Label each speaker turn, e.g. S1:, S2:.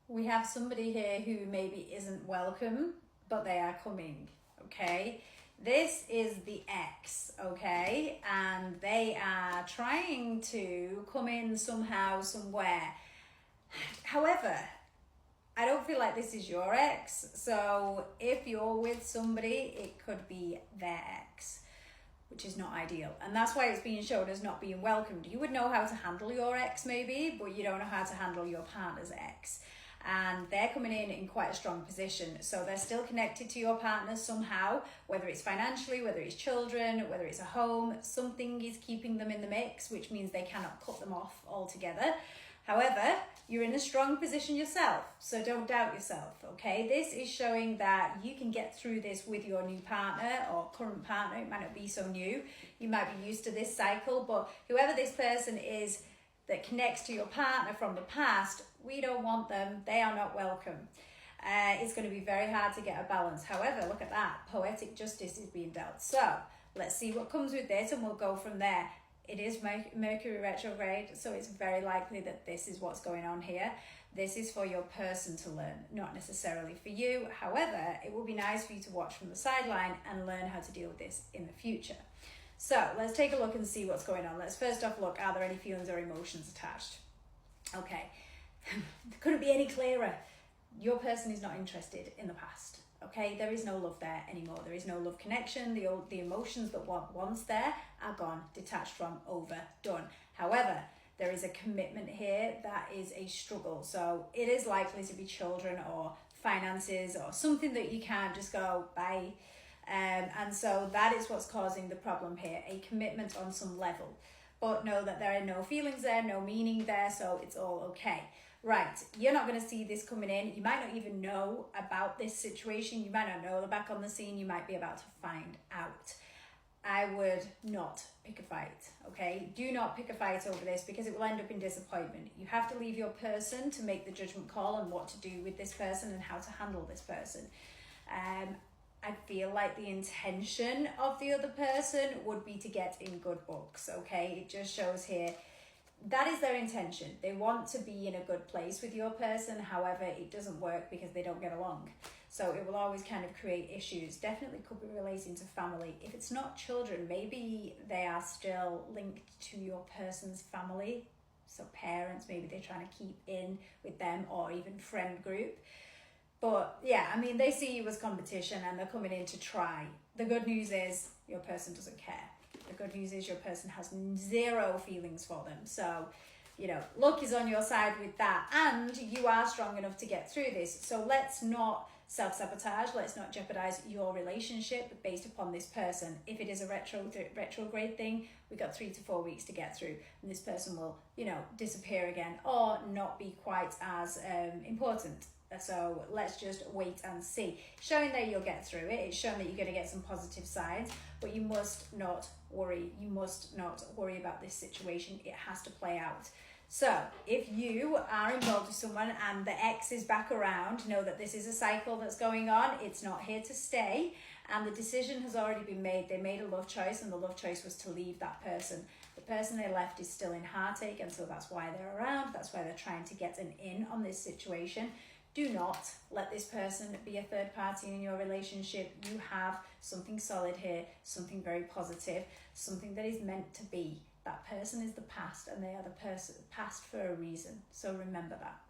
S1: We have somebody here who maybe isn't welcome, but they are coming, okay? This is the ex, okay? And they are trying to come in somehow, somewhere. However, I don't feel like this is your ex. So if you're with somebody, it could be their ex, which is not ideal. And that's why it's being shown as not being welcomed. You would know how to handle your ex maybe, but you don't know how to handle your partner's ex. And they're coming in quite a strong position. So they're still connected to your partner somehow, whether it's financially, whether it's children, whether it's a home, something is keeping them in the mix, which means they cannot cut them off altogether. However, you're in a strong position yourself, so don't doubt yourself, okay? This is showing that you can get through this with your new partner or current partner. It might not be so new. You might be used to this cycle, but whoever this person is that connects to your partner from the past, we don't want them. They are not welcome. It's going to be very hard to get a balance. However, look at that. Poetic justice is being dealt. So let's see what comes with this and we'll go from there. It is Mercury retrograde, so it's very likely that this is what's going on here. This is for your person to learn, not necessarily for you. However, it will be nice for you to watch from the sideline and learn how to deal with this in the future. So let's take a look and see what's going on. Let's first off look, are there any feelings or emotions attached? Okay, couldn't be any clearer. Your person is not interested in the past. Okay, there is no love there anymore. There is no love connection. The emotions that were once there are gone, detached from, over, done. However, there is a commitment here that is a struggle. So it is likely to be children or finances or something that you can't just go, bye. And so that is what's causing the problem here, a commitment on some level. But know that there are no feelings there, no meaning there, so it's all okay. Right, you're not going to see this coming in. You might not even know about this situation. You might not know they're back on the scene. You might be about to find out. I would not pick a fight, okay? Do not pick a fight over this because it will end up in disappointment. You have to leave your person to make the judgment call on what to do with this person and how to handle this person. I feel like the intention of the other person would be to get in good books, okay? It just shows here that is their intention. They want to be in a good place with your person. However, it doesn't work because they don't get along. So it will always kind of create issues. Definitely could be relating to family. If it's not children, maybe they are still linked to your person's family. So parents, maybe they're trying to keep in with them, or even friend group. But yeah, I mean, they see you as competition and they're coming in to try. The good news is your person doesn't care. The good news is your person has zero feelings for them. So, you know, luck is on your side with that. And you are strong enough to get through this. So let's not self-sabotage. Let's not jeopardize your relationship based upon this person. If it is a retrograde thing, we've got 3 to 4 weeks to get through. And this person will, you know, disappear again or not be quite as important. So let's just wait and see. Showing that you'll get through it. It's showing that you're going to get some positive signs, but you must not worry. You must not worry about this situation. It has to play out. So if you are involved with someone and the ex is back around, know that this is a cycle that's going on. It's not here to stay. And the decision has already been made. They made a love choice and the love choice was to leave that person. The person they left is still in heartache, and so that's why they're around. That's why they're trying to get an in on this situation. Do not let this person be a third party in your relationship. You have something solid here, something very positive, something that is meant to be. That person is the past and they are the past for a reason. So remember that.